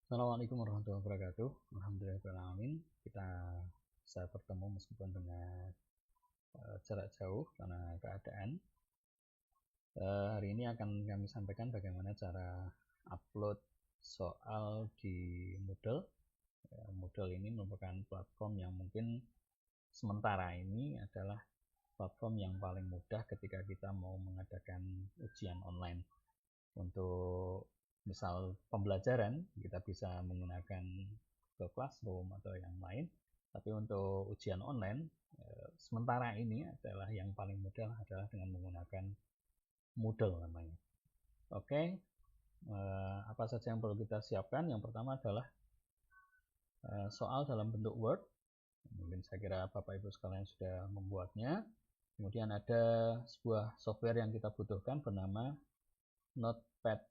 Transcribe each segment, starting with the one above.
Assalamualaikum warahmatullahi wabarakatuh. Alhamdulillahirrahmanirrahim. Kita bisa bertemu meskipun dengan jarak jauh karena keadaan. Hari ini akan kami sampaikan bagaimana cara upload soal di Moodle. Moodle ini merupakan platform yang mungkin sementara ini adalah platform yang paling mudah ketika kita mau mengadakan ujian online. Untuk misal pembelajaran kita bisa menggunakan Google Classroom atau yang lain, tapi untuk ujian online sementara ini adalah yang paling mudah adalah dengan menggunakan Moodle namanya. Oke, apa saja yang perlu kita siapkan? Yang pertama adalah soal dalam bentuk Word. Mungkin saya kira Bapak Ibu sekalian sudah membuatnya. Kemudian ada sebuah software yang kita butuhkan bernama Notepad++.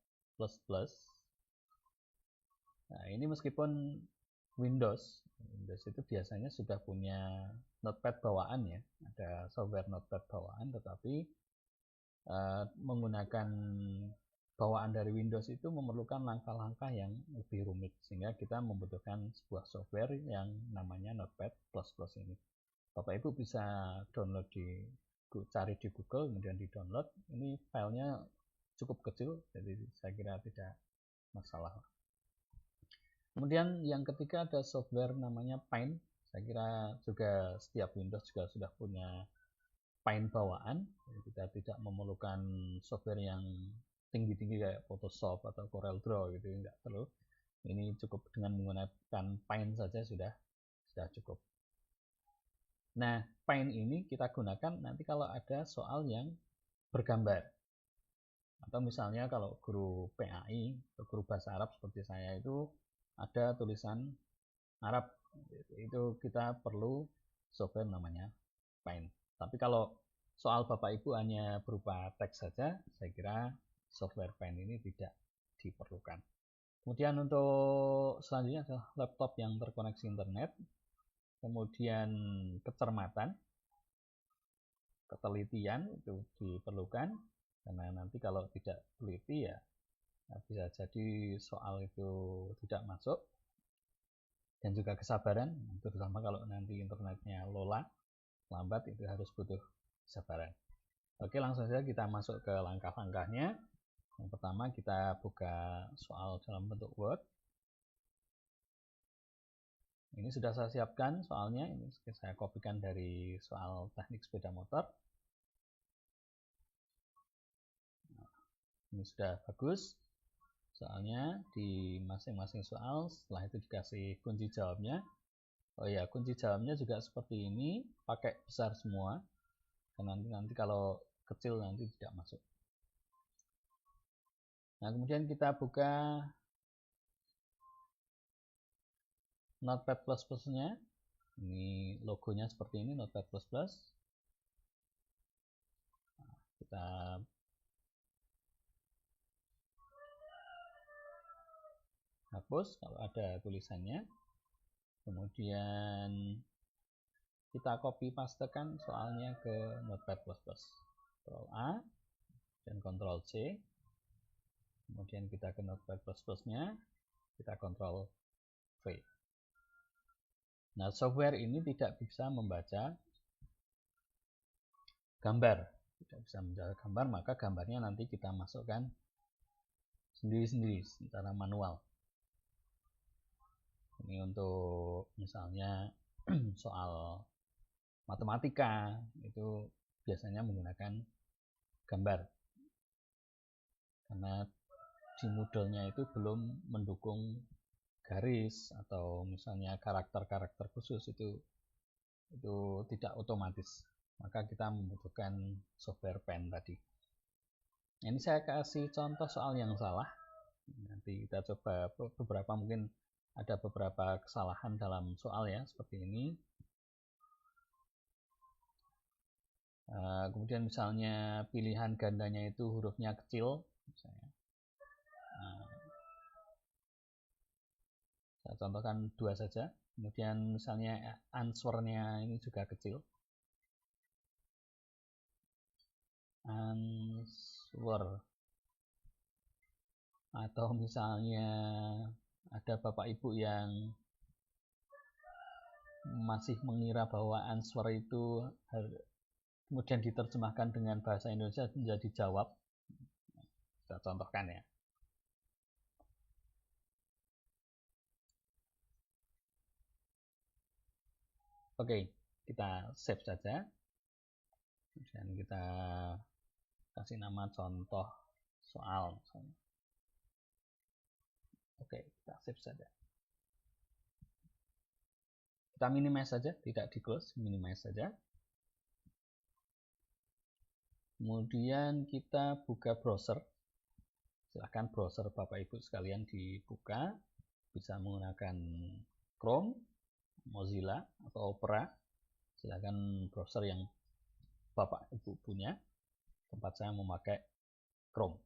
Nah, ini meskipun Windows itu biasanya sudah punya Notepad bawaan ya, ada software Notepad bawaan, tetapi menggunakan bawaan dari Windows itu memerlukan langkah-langkah yang lebih rumit, sehingga kita membutuhkan sebuah software yang namanya Notepad++ ini. Bapak Ibu bisa download cari di Google, kemudian di download. Ini filenya cukup kecil, jadi saya kira tidak masalah. Kemudian yang ketiga ada software namanya Paint. Saya kira juga setiap Windows juga sudah punya Paint bawaan. Jadi kita tidak memerlukan software yang tinggi-tinggi kayak Photoshop atau Corel Draw gitu, tidak perlu. Ini cukup dengan menggunakan Paint saja sudah cukup. Nah, Paint ini kita gunakan nanti kalau ada soal yang bergambar. Atau misalnya kalau guru PAI atau guru bahasa Arab seperti saya itu ada tulisan Arab, itu kita perlu software namanya Paint. Tapi kalau soal Bapak Ibu hanya berupa teks saja, saya kira software Paint ini tidak diperlukan. Kemudian untuk selanjutnya adalah laptop yang terkoneksi internet, kemudian kecermatan, ketelitian itu diperlukan, karena nanti kalau tidak teliti ya bisa jadi soal itu tidak masuk. Dan juga kesabaran, terutama kalau nanti internetnya lambat, itu harus butuh kesabaran. Oke, langsung saja kita masuk ke langkah-langkahnya. Yang pertama kita buka soal dalam bentuk Word. Ini sudah saya siapkan soalnya, ini saya kopikan dari soal teknik sepeda motor. Ini sudah bagus soalnya di masing-masing soal. Setelah itu dikasih kunci jawabnya. Oh ya, kunci jawabnya juga seperti ini, pakai besar semua. Dan nanti kalau kecil nanti tidak masuk. Nah, kemudian kita buka Notepad++-nya. Ini logonya seperti ini, Notepad++. Nah, kita hapus kalau ada tulisannya. Kemudian kita copy pastekan soalnya ke Notepad++. Ctrl A dan Ctrl C. Kemudian kita ke Notepad++-nya, kita Ctrl V. Nah, software ini tidak bisa membaca gambar. Tidak bisa membaca gambar, maka gambarnya nanti kita masukkan sendiri-sendiri secara manual. Ini untuk misalnya soal matematika itu biasanya menggunakan gambar, karena di Moodle-nya itu belum mendukung garis atau misalnya karakter-karakter khusus, itu tidak otomatis, maka kita membutuhkan software Paint tadi. Ini saya kasih contoh soal yang salah, nanti kita coba beberapa, mungkin ada beberapa kesalahan dalam soal ya, seperti ini. Kemudian misalnya pilihan gandanya itu hurufnya kecil, misalnya. Saya contohkan 2 saja. Kemudian misalnya answernya ini juga kecil. Answer. Atau misalnya ada Bapak Ibu yang masih mengira bahwa answer itu kemudian diterjemahkan dengan bahasa Indonesia menjadi jawab. Kita contohkan ya. Oke, kita save saja. Kemudian kita kasih nama contoh soal. Oke, kita save saja. Kita minimize saja, tidak di close, minimize saja. Kemudian kita buka browser. Silahkan browser Bapak Ibu sekalian dibuka. Bisa menggunakan Chrome, Mozilla, atau Opera. Silahkan browser yang Bapak Ibu punya. Tempat saya memakai Chrome.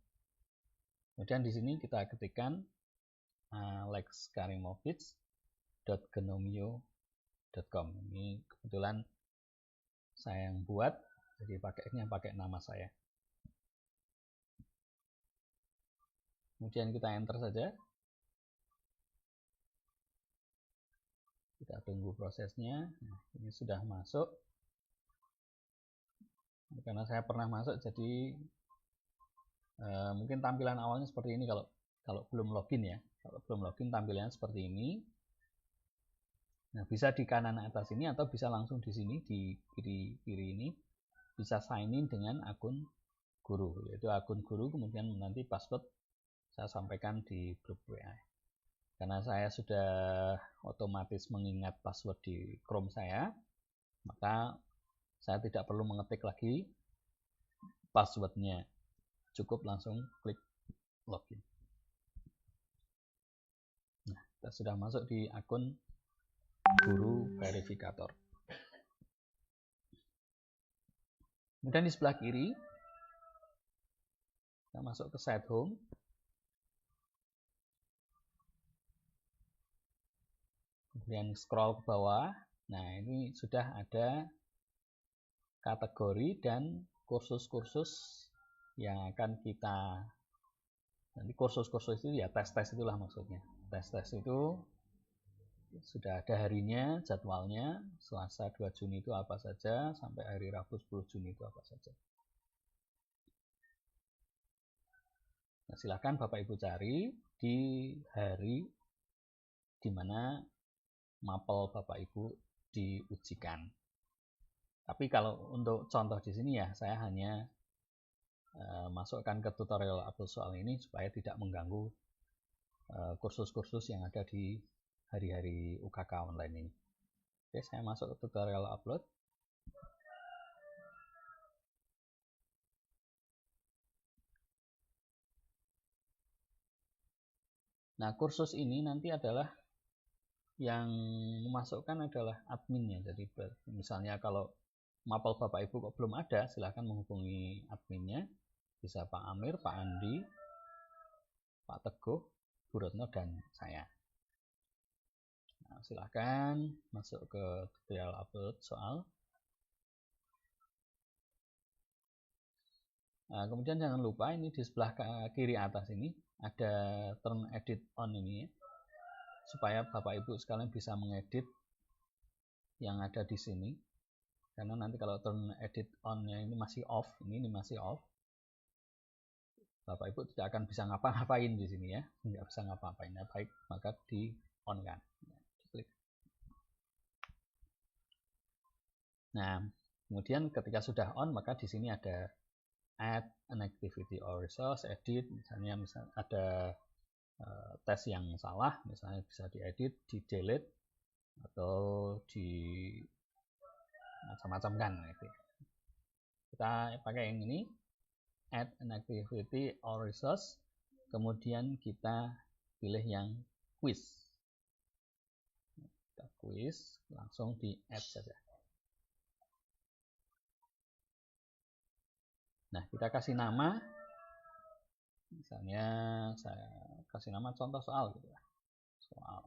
Kemudian di sini kita ketikkan lexkarimovic.gnomio.com. Ini kebetulan saya yang buat, jadi pakai nama saya. Kemudian kita enter saja. Kita tunggu prosesnya. Nah, ini sudah masuk. Karena saya pernah masuk, jadi mungkin tampilan awalnya seperti ini kalau belum login ya. Kalau belum login tampilannya seperti ini. Nah, bisa di kanan atas ini atau bisa langsung di sini di kiri ini bisa sign in dengan akun guru, yaitu akun guru, kemudian nanti password saya sampaikan di grup WA. Karena saya sudah otomatis mengingat password di Chrome saya, maka saya tidak perlu mengetik lagi passwordnya, cukup langsung klik login. Nah, kita sudah masuk di akun guru verifikator. Kemudian di sebelah kiri kita masuk ke site home. Kemudian scroll ke bawah. Nah, ini sudah ada kategori dan kursus-kursus yang akan kita, nanti kursus-kursus itu ya tes-tes itulah maksudnya. Tes-tes itu sudah ada harinya, jadwalnya. Selasa 2 Juni itu apa saja, sampai hari Rabu 10 Juni itu apa saja. Nah, silakan Bapak Ibu cari di hari di mana mapel Bapak Ibu diujikan. Tapi kalau untuk contoh di sini ya, saya hanya masukkan ke tutorial upload soal ini supaya tidak mengganggu kursus-kursus yang ada di hari-hari UKK online ini. Oke, saya masuk ke tutorial upload. Nah, kursus ini nanti adalah yang memasukkan adalah adminnya. Jadi misalnya kalau mapel Bapak Ibu kok belum ada, silahkan menghubungi adminnya. Bisa Pak Amir, Pak Andi, Pak Teguh, Bu Retno, dan saya. Nah, silahkan masuk ke tutorial upload soal. Nah, kemudian jangan lupa ini di sebelah kiri atas ini ada turn edit on ini ya, supaya Bapak Ibu sekalian bisa mengedit yang ada di sini. Karena nanti kalau turn edit on-nya ini masih off, ini masih off, Bapak Ibu tidak akan bisa ngapa-ngapain di sini ya, nggak bisa ngapa-ngapain. Ya, baik, maka di on kan. Klik. Nah, kemudian ketika sudah on, maka di sini ada add an activity or resource, edit, misalnya ada tes yang salah, misalnya bisa diedit, di delete, atau di macam-macam kan. Kita pakai yang ini, add an activity or resource, kemudian kita pilih yang quiz. Kita quiz, langsung di add saja. Nah, kita kasih nama, misalnya saya kasih nama contoh soal gitu ya. Soal.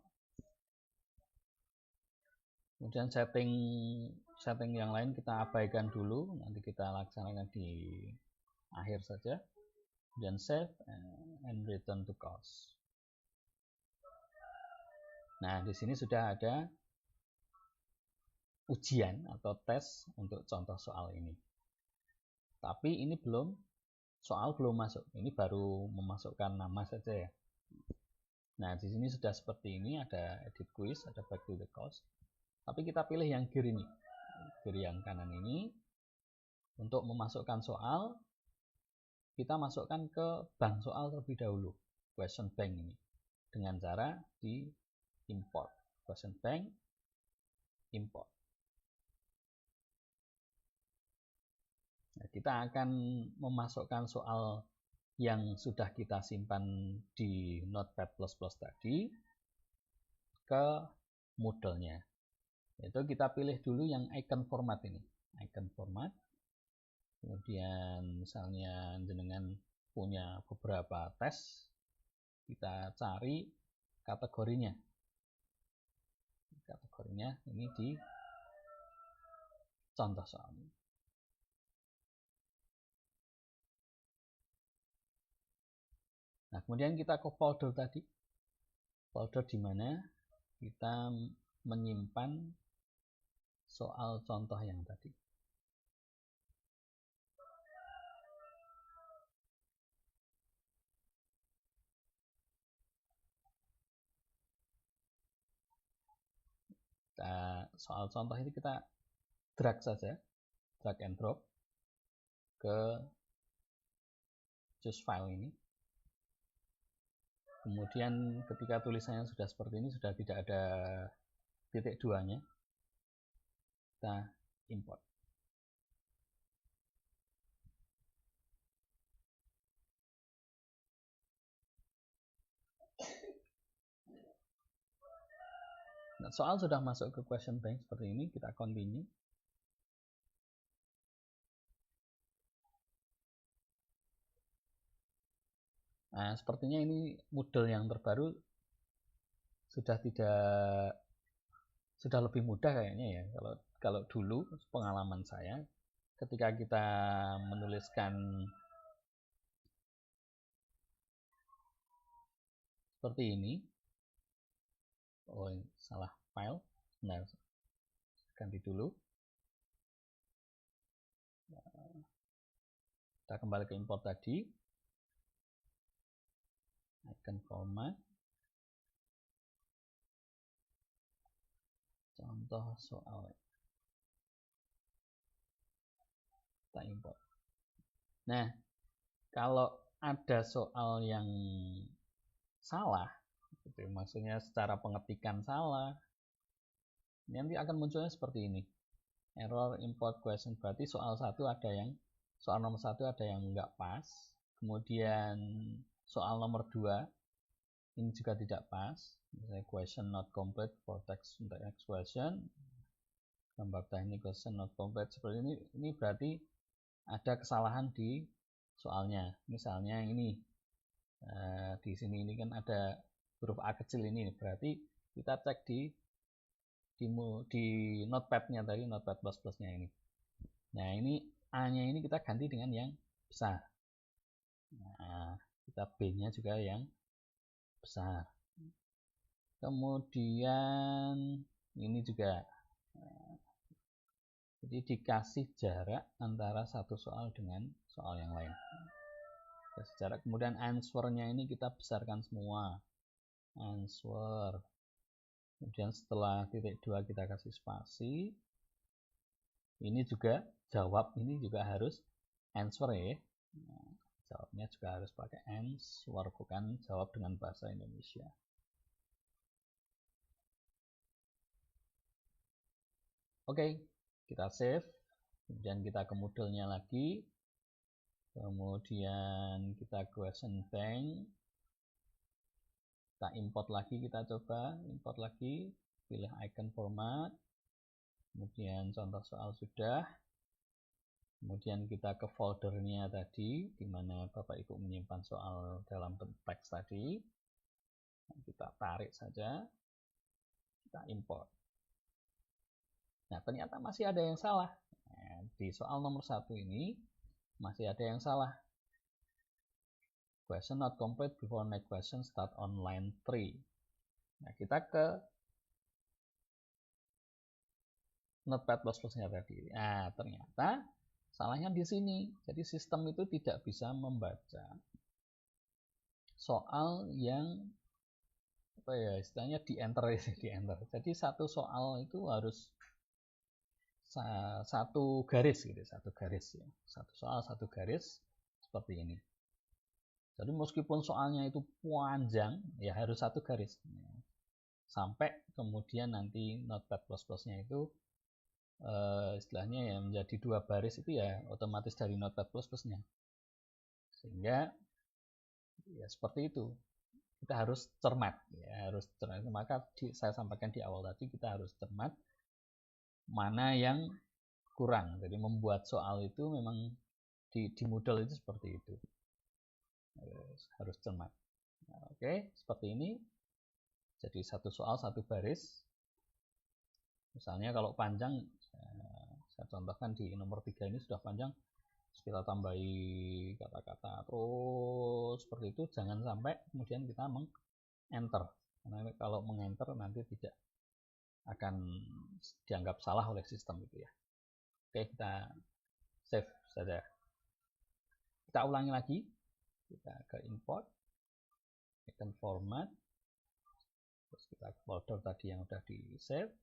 Kemudian setting yang lain kita abaikan dulu, nanti kita laksanakan di akhir saja. Kemudian save and return to course. Nah, di sini sudah ada ujian atau tes untuk contoh soal ini. Tapi ini soal belum masuk. Ini baru memasukkan nama saja ya. Nah, di sini sudah seperti ini, ada edit quiz, ada back to the course. Tapi kita pilih yang kiri ini. Kiri yang kanan ini. Untuk memasukkan soal, kita masukkan ke bank soal terlebih dahulu. Question bank ini. Dengan cara di import. Question bank, import. Nah, kita akan memasukkan soal yang sudah kita simpan di Notepad++ tadi ke Moodle-nya. Itu kita pilih dulu yang icon format ini. Icon format. Kemudian misalnya jenengan punya beberapa tes, kita cari kategorinya. Kategorinya ini di contoh soal ini. Nah, kemudian kita ke folder tadi. Folder di mana kita menyimpan soal contoh yang tadi. Soal contoh ini kita drag saja, drag and drop ke choose file ini. Kemudian ketika tulisannya sudah seperti ini, sudah tidak ada titik duanya, kita import. Nah, soal sudah masuk ke question bank seperti ini, kita continue. Nah, sepertinya ini Moodle yang terbaru sudah lebih mudah kayaknya ya. Kalau dulu pengalaman saya ketika kita menuliskan seperti ini, oh salah file, nah ganti dulu, kita kembali ke import tadi, icon format, contoh soal, kita import. Nah, kalau ada soal yang salah, gitu, maksudnya secara pengetikan salah, nanti akan munculnya seperti ini, error import question, berarti soal nomor 1 ada yang enggak pas, kemudian soal nomor 2 ini juga tidak pas, misalnya question not complete for text untuk next question, gambar teknik question not complete seperti ini berarti ada kesalahan di soalnya. Misalnya ini di sini ini kan ada huruf A kecil ini, berarti kita cek di notepad-nya tadi, notepad++ nya ini. Nah, ini A-nya ini kita ganti dengan yang besar. Nah, kita B-nya juga yang besar. Kemudian ini juga, jadi dikasih jarak antara satu soal dengan soal yang lain. Kasih jarak. Kemudian answer-nya ini kita besarkan semua. Answer. Kemudian setelah titik 2 kita kasih spasi. Ini juga jawab, ini juga harus answer ya. Nah, jawabnya juga harus pakai answer, bukan jawab dengan bahasa Indonesia. Oke, kita save, kemudian kita ke Moodle-nya lagi, kemudian kita ke question bank, kita import lagi, kita coba import lagi, pilih icon format, kemudian contoh soal sudah, kemudian kita ke foldernya tadi, di mana Bapak Ibu menyimpan soal dalam bentuk teks tadi, kita tarik saja, kita import. Nah, ternyata masih ada yang salah. Nah, di soal nomor 1 ini masih ada yang salah. Question not complete before next question start on line 3. Nah, kita ke Notepad++ nya tadi. Nah, ternyata salahnya di sini. Jadi sistem itu tidak bisa membaca soal yang apa ya istilahnya di enter. Jadi satu soal itu harus satu garis gitu, satu garis ya. Satu soal satu garis seperti ini. Jadi meskipun soalnya itu panjang, ya harus satu garis. Sampai kemudian nanti Notepad++ nya itu istilahnya ya menjadi 2 baris itu ya otomatis dari Notepad++ nya. Sehingga ya seperti itu. Kita harus cermat ya, harus cermat. Maka saya sampaikan di awal tadi, kita harus cermat mana yang kurang. Jadi membuat soal itu memang di Moodle itu seperti itu. Harus cermat. Nah, oke, seperti ini. Jadi satu soal satu baris. Misalnya kalau panjang, saya contohkan di nomor 3 ini sudah panjang, kita tambahi kata-kata terus seperti itu. Jangan sampai kemudian kita meng-enter, karena kalau meng-enter nanti tidak akan dianggap salah oleh sistem itu ya. Oke, kita save saja. Kita ulangi lagi, kita ke import, icon format, terus kita ke folder tadi yang sudah di save.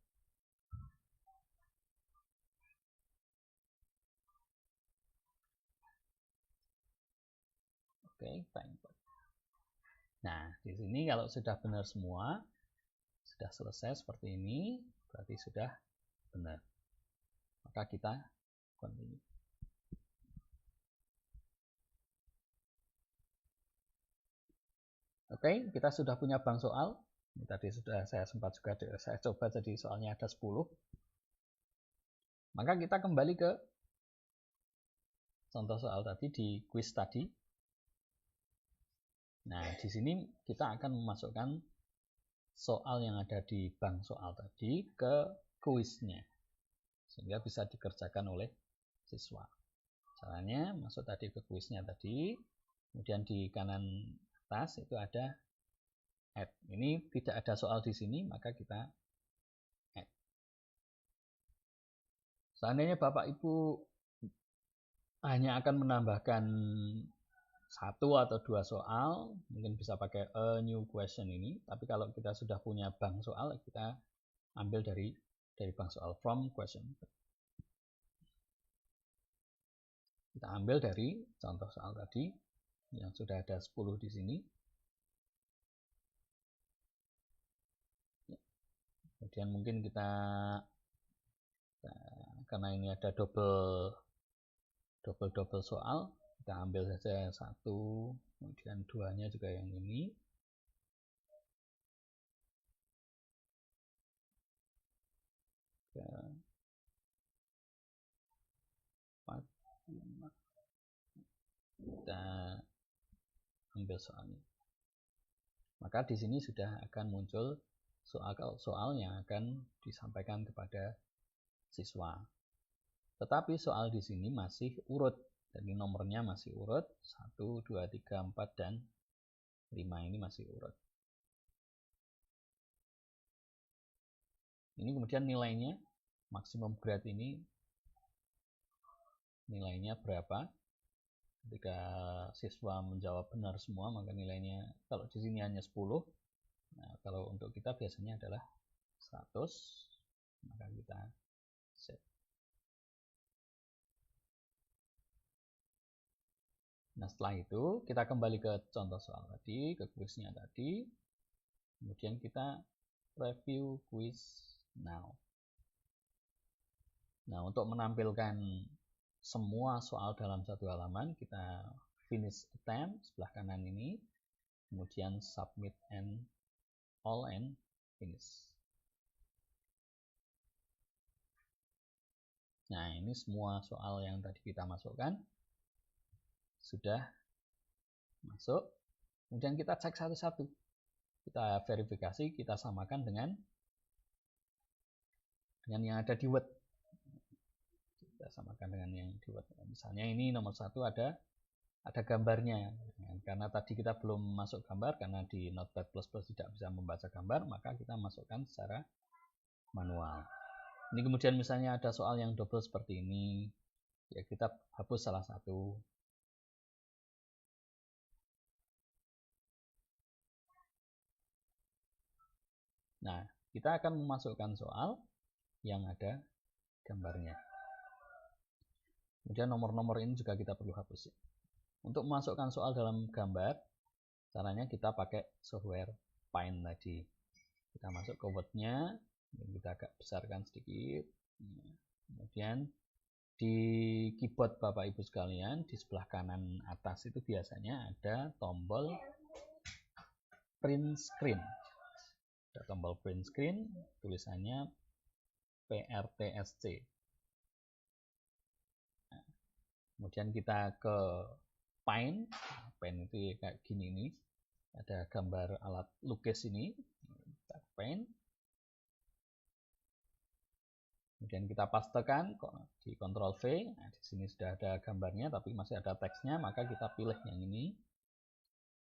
Oke, kita import. Nah, di sini kalau sudah benar semua, sudah selesai seperti ini, berarti sudah benar. Maka kita continue. Oke, kita sudah punya bank soal. Ini tadi sudah saya sempat juga saya coba, jadi soalnya ada 10. Maka kita kembali ke contoh soal tadi di quiz tadi. Nah, di sini kita akan memasukkan soal yang ada di bank soal tadi ke kuisnya, sehingga bisa dikerjakan oleh siswa. Caranya masuk tadi ke kuisnya tadi, kemudian di kanan atas itu ada add. Ini tidak ada soal di sini, maka kita add. Seandainya Bapak Ibu hanya akan menambahkan 1 atau 2 soal, mungkin bisa pakai a new question ini. Tapi kalau kita sudah punya bank soal, kita ambil dari bank soal from question. Kita ambil dari contoh soal tadi yang sudah ada 10 di sini. Kemudian mungkin kita karena ini ada double soal, kita ambil saja 1, kemudian 2-nya juga yang ini. Kita ambil soalnya. Maka di sini sudah akan muncul soal yang akan disampaikan kepada siswa. Tetapi soal di sini masih urut. Jadi nomornya masih urut 1, 2, 3, 4 dan 5 ini masih urut. Ini kemudian nilainya maksimum grade ini nilainya berapa? Ketika siswa menjawab benar semua, maka nilainya kalau di sini hanya 10. Nah, kalau untuk kita biasanya adalah 100, maka kita save. Nah, setelah itu kita kembali ke contoh soal tadi, ke kuisnya tadi. Kemudian kita review quiz now. Nah, untuk menampilkan semua soal dalam satu halaman, kita finish attempt sebelah kanan ini, kemudian submit and all and finish. Nah, ini semua soal yang tadi kita masukkan sudah masuk. Kemudian kita cek satu-satu. Kita verifikasi, kita samakan dengan yang ada di Word. Kita samakan dengan yang di Word. Misalnya ini nomor 1 ada gambarnya. Karena tadi kita belum masuk gambar, karena di Notepad++ tidak bisa membaca gambar, maka kita masukkan secara manual. Ini kemudian misalnya ada soal yang double seperti ini, ya kita hapus salah satu. Nah, kita akan memasukkan soal yang ada gambarnya. Kemudian nomor-nomor ini juga kita perlu hapus. Untuk memasukkan soal dalam gambar, caranya kita pakai software Paint tadi. Kita masuk ke Word-nya, kita agak besarkan sedikit. Kemudian di keyboard Bapak Ibu sekalian, di sebelah kanan atas itu biasanya ada tombol print screen. Ada tombol print screen, tulisannya PRTSC. Nah, kemudian kita ke Paint. Paint itu kayak gini nih. Ada gambar alat lukis ini. Kita Paint. Kemudian kita pastekan di Ctrl V. Nah, di sini sudah ada gambarnya, tapi masih ada teksnya. Maka kita pilih yang ini,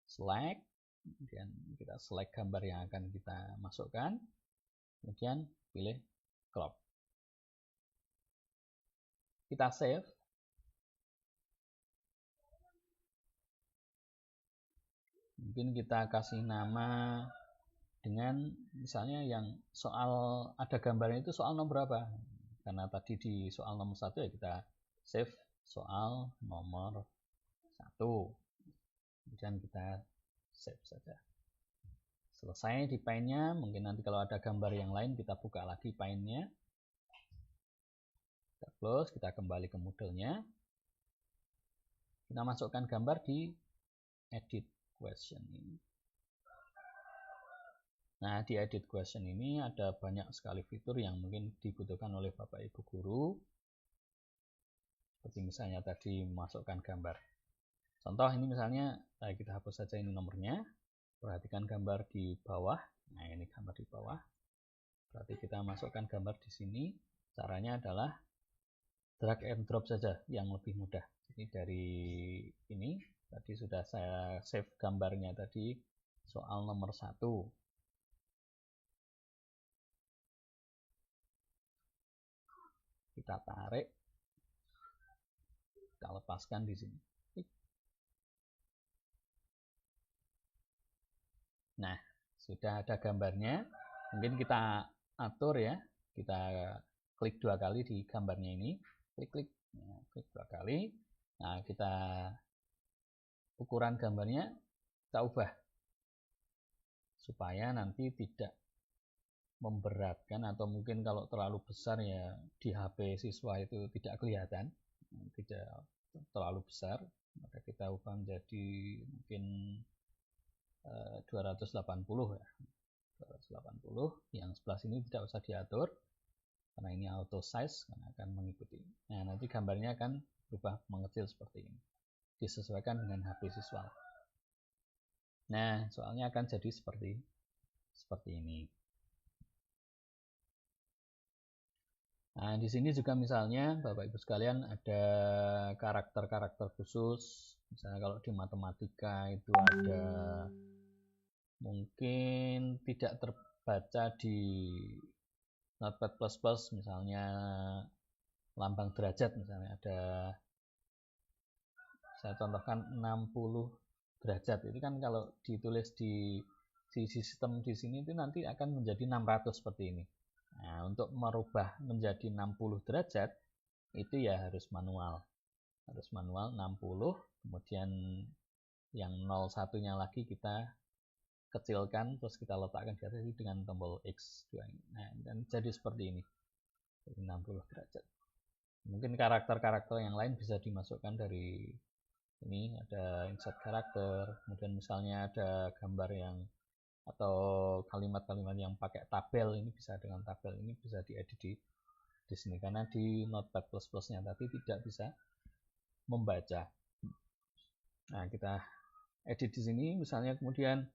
select. Kemudian kita select gambar yang akan kita masukkan. Kemudian pilih crop. Kita save. Mungkin kita kasih nama dengan misalnya yang soal ada gambarnya itu soal nomor berapa, karena tadi di soal nomor 1 ya kita save soal nomor 1, kemudian kita save saja. Selesai di Paint-nya. Mungkin nanti kalau ada gambar yang lain kita buka lagi Paint-nya, kita close, kita kembali ke Moodle-nya, kita masukkan gambar di edit question ini. Nah, di edit question ini ada banyak sekali fitur yang mungkin dibutuhkan oleh Bapak Ibu guru. Seperti misalnya tadi memasukkan gambar. Contoh ini misalnya, kita hapus saja ini nomornya. Perhatikan gambar di bawah. Nah, ini gambar di bawah. Berarti kita masukkan gambar di sini. Caranya adalah drag and drop saja yang lebih mudah. Jadi dari ini, tadi sudah saya save gambarnya tadi, soal nomor 1. Kita tarik, kita lepaskan di sini. Nah, sudah ada gambarnya. Mungkin kita atur ya, kita klik 2 kali di gambarnya ini, klik 2 kali. Nah, kita ukuran gambarnya kita ubah supaya nanti tidak memberatkan, atau mungkin kalau terlalu besar ya di HP siswa itu tidak kelihatan, tidak terlalu besar, maka kita ubah menjadi mungkin 280 ya, 280. Yang sebelah sini tidak usah diatur karena ini auto size, karena akan mengikuti. Nah, nanti gambarnya akan berubah mengecil seperti ini, disesuaikan dengan HP siswa. Nah, soalnya akan jadi seperti ini. Nah, di sini juga misalnya Bapak Ibu sekalian ada karakter-karakter khusus. Misalnya kalau di matematika itu ada mungkin tidak terbaca di Notepad++, misalnya lambang derajat, misalnya ada, saya contohkan 60 derajat. Itu kan kalau ditulis di sistem di sini itu nanti akan menjadi 600 seperti ini. Nah, untuk merubah menjadi 60 derajat itu ya harus manual. Harus manual 60, kemudian yang 01-nya lagi kita kecilkan, terus kita letakkan di atas dengan tombol X2 ini. Nah, dan jadi seperti ini. Jadi 60 derajat. Mungkin karakter-karakter yang lain bisa dimasukkan dari ini, ada insert karakter, kemudian misalnya ada gambar yang atau kalimat-kalimat yang pakai tabel, ini bisa dengan tabel, ini bisa diedit di sini, karena di Notepad++ nya tadi tidak bisa membaca. Nah, kita edit di sini misalnya, kemudian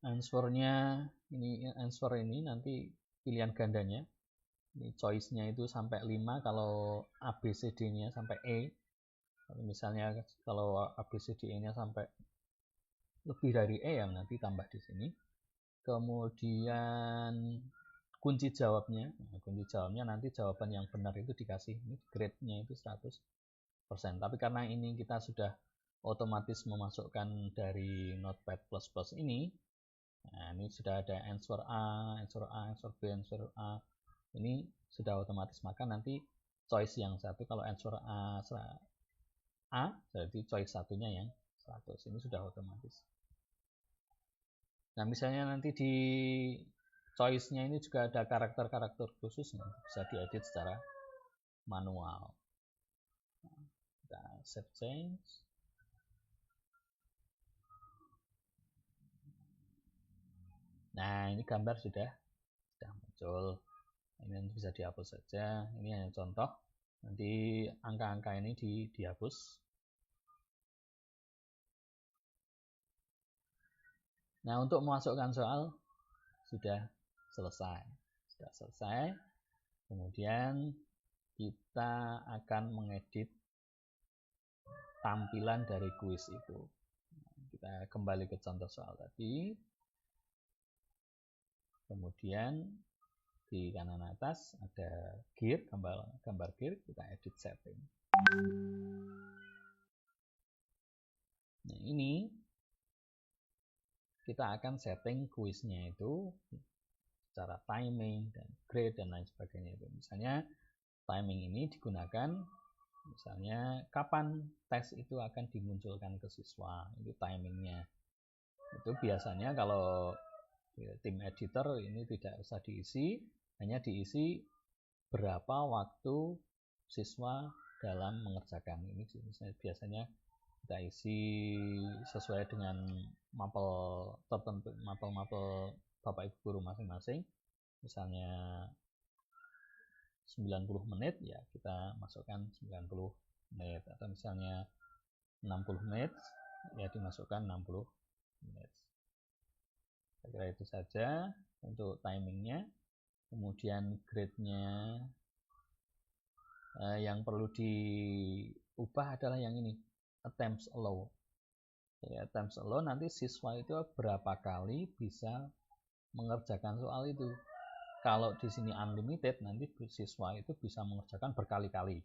answernya ini, answer ini nanti pilihan gandanya, ini choice-nya itu sampai 5 kalau ABCD-nya sampai E. Misalnya kalau ABCD-nya sampai lebih dari E yang nanti tambah di sini. Kemudian kunci jawabnya. Nah, kunci jawabnya nanti jawaban yang benar itu dikasih, ini grade-nya itu 100%. Tapi karena ini kita sudah otomatis memasukkan dari Notepad++ ini, nah ini sudah ada answer A, answer A, answer B, answer A, ini sudah otomatis, maka nanti choice yang satu, kalau answer A berarti choice satunya yang 100, ini sudah otomatis. Nah misalnya nanti di choice-nya ini juga ada karakter-karakter khusus, nah, bisa diedit secara manual. Nah, kita save change. Nah ini gambar sudah muncul. Ini nanti bisa dihapus saja. Ini hanya contoh. Nanti angka-angka ini dihapus. Nah untuk memasukkan soal sudah selesai. Kemudian kita akan mengedit tampilan dari kuis itu. Kita kembali ke contoh soal tadi. Kemudian di kanan atas ada gear, gambar gear, kita edit setting. Nah ini kita akan setting kuisnya itu secara timing dan grade dan lain sebagainya itu. Misalnya timing ini digunakan misalnya kapan tes itu akan dimunculkan ke siswa, itu timingnya. Itu biasanya kalau tim editor ini tidak usah diisi, hanya diisi berapa waktu siswa dalam mengerjakan. Ini biasanya kita isi sesuai dengan mapel tertentu, mapel Bapak Ibu guru masing-masing. Misalnya 90 menit, ya kita masukkan 90 menit, atau misalnya 60 menit, ya dimasukkan 60 menit. Saya kira itu saja untuk timingnya. Kemudian grade-nya yang perlu diubah adalah yang ini, attempts allow. Ya, attempts allow nanti siswa itu berapa kali bisa mengerjakan soal itu. Kalau di sini unlimited, nanti siswa itu bisa mengerjakan berkali-kali.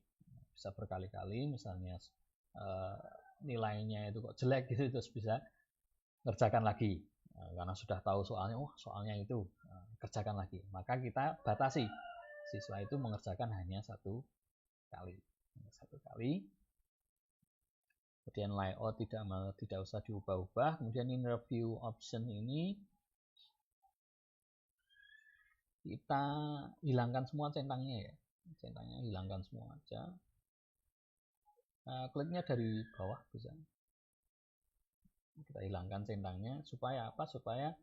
Bisa berkali-kali, misalnya nilainya itu kok jelek gitu, terus bisa kerjakan lagi. Karena sudah tahu soalnya, soalnya itu, kerjakan lagi. Maka kita batasi, siswa itu mengerjakan hanya satu kali. Kemudian layout tidak usah diubah-ubah. Kemudian in review option ini kita hilangkan semua centangnya ya, centangnya hilangkan semua aja. Kliknya dari bawah bisa, kita hilangkan centangnya. Supaya apa? Supaya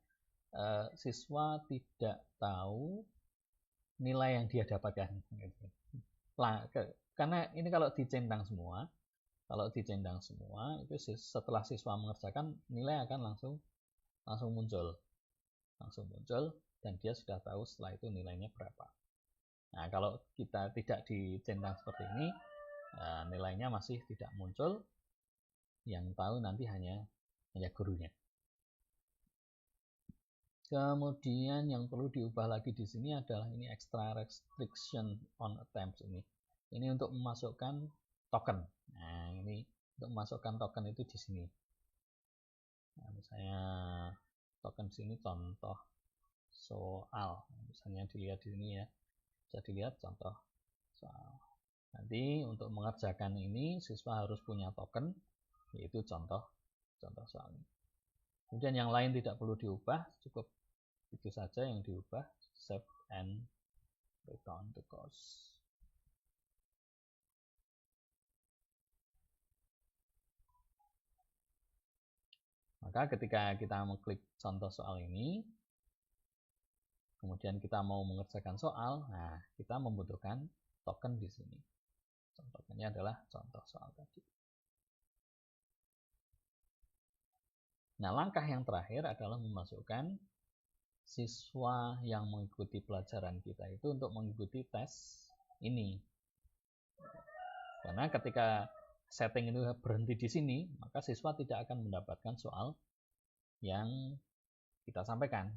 siswa tidak tahu nilai yang dia dapatkan. Karena ini kalau dicentang semua, itu setelah siswa mengerjakan, nilai akan langsung muncul, dan dia sudah tahu setelah itu nilainya berapa. Nah kalau kita tidak dicentang seperti ini, nilainya masih tidak muncul, yang tahu nanti hanya gurunya. Kemudian yang perlu diubah lagi di sini adalah ini extra restriction on attempts ini. Ini untuk memasukkan token. Nah, ini untuk memasukkan token itu di sini. Nah, misalnya token sini contoh soal. Misalnya dilihat di sini ya. Bisa dilihat contoh soal. Nanti untuk mengerjakan ini siswa harus punya token, yaitu contoh soal ini. Kemudian yang lain tidak perlu diubah, cukup itu saja yang diubah, save and return to course. Maka ketika kita mengklik contoh soal ini, kemudian kita mau mengerjakan soal, nah kita membutuhkan token di sini. Tokennya adalah contoh soal tadi. Nah, langkah yang terakhir adalah memasukkan siswa yang mengikuti pelajaran kita itu untuk mengikuti tes ini. Karena ketika setting itu berhenti di sini, maka siswa tidak akan mendapatkan soal yang kita sampaikan.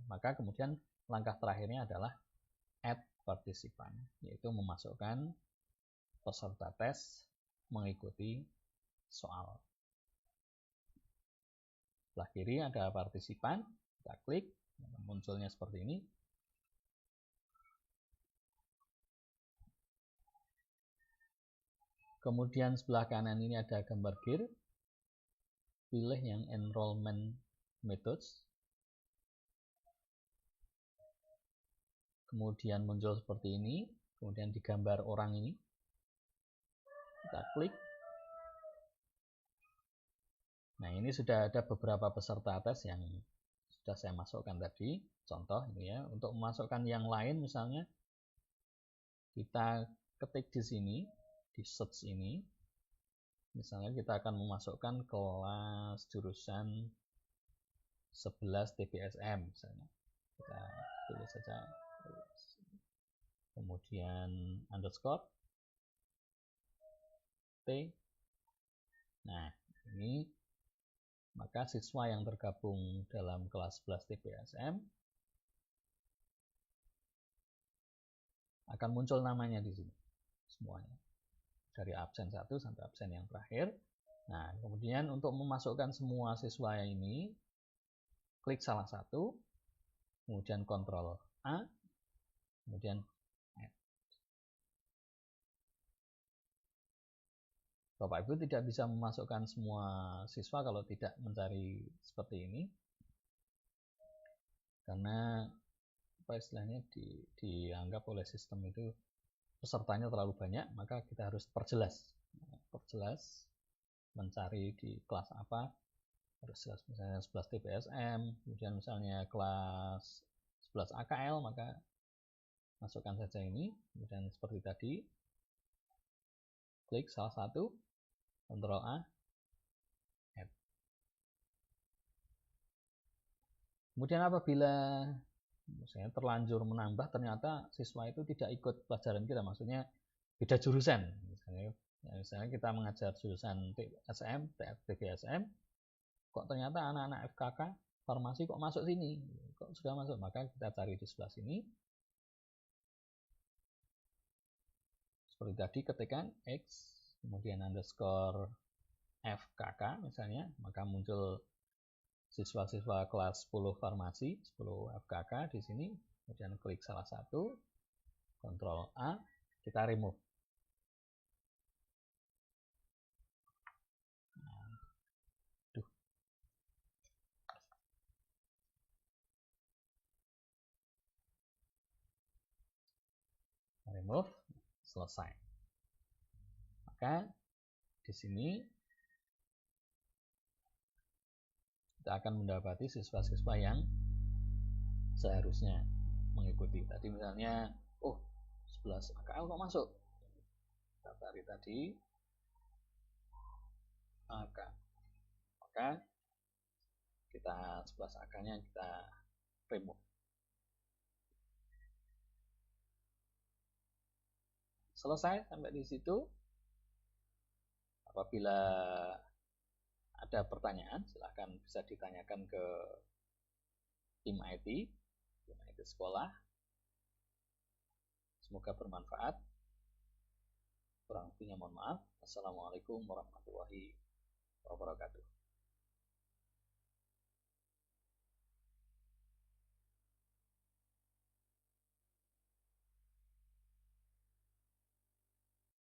Maka kemudian langkah terakhirnya adalah add participant, yaitu memasukkan peserta tes mengikuti soal. Sebelah kiri ada partisipan, kita klik, munculnya seperti ini. Kemudian sebelah kanan ini ada gambar gear, pilih yang enrollment methods. Kemudian muncul seperti ini, kemudian digambar orang ini. Kita klik. Nah, ini sudah ada beberapa peserta tes yang sudah saya masukkan tadi. Contoh ini ya, untuk memasukkan yang lain misalnya kita ketik di sini, di search ini. Misalnya kita akan memasukkan kelas jurusan 11 TBSM misalnya. Kita tulis saja. Kemudian underscore T. Nah, ini maka siswa yang tergabung dalam kelas 11 TBSM akan muncul namanya di sini semuanya, dari absen 1 sampai absen yang terakhir. Nah, kemudian untuk memasukkan semua siswa ini, klik salah satu, kemudian Ctrl A, kemudian add. Bapak Ibu tidak bisa memasukkan semua siswa kalau tidak mencari seperti ini, karena apa istilahnya dianggap oleh sistem itu pesertanya terlalu banyak, maka kita harus perjelas mencari di kelas apa, harus jelas, misalnya 11 TBSM, kemudian misalnya kelas 11 AKL, maka masukkan saja ini, kemudian seperti tadi, klik salah satu, Ctrl A, add. Kemudian apabila misalnya terlanjur menambah, ternyata siswa itu tidak ikut pelajaran kita, maksudnya beda jurusan, misalnya kita mengajar jurusan TSM, TBSM, kok ternyata anak-anak FKK farmasi kok masuk sini, kok sudah masuk, maka kita cari di sebelah sini. Seperti tadi, ketikkan X, kemudian underscore FKK misalnya, maka muncul siswa-siswa kelas 10 farmasi, 10 FKK di sini. Kemudian klik salah satu, Ctrl A, kita remove. Remove, selesai. Maka di sini kita akan mendapati siswa-siswa yang seharusnya mengikuti. Tadi misalnya, 11 AKL kok masuk? Kita cari tadi AK. Maka kita 11 AK-nya kita remove. Selesai sampai di situ. Apabila ada pertanyaan, silahkan bisa ditanyakan ke tim IT sekolah. Semoga bermanfaat. Kurang lebihnya mohon maaf. Assalamualaikum warahmatullahi wabarakatuh.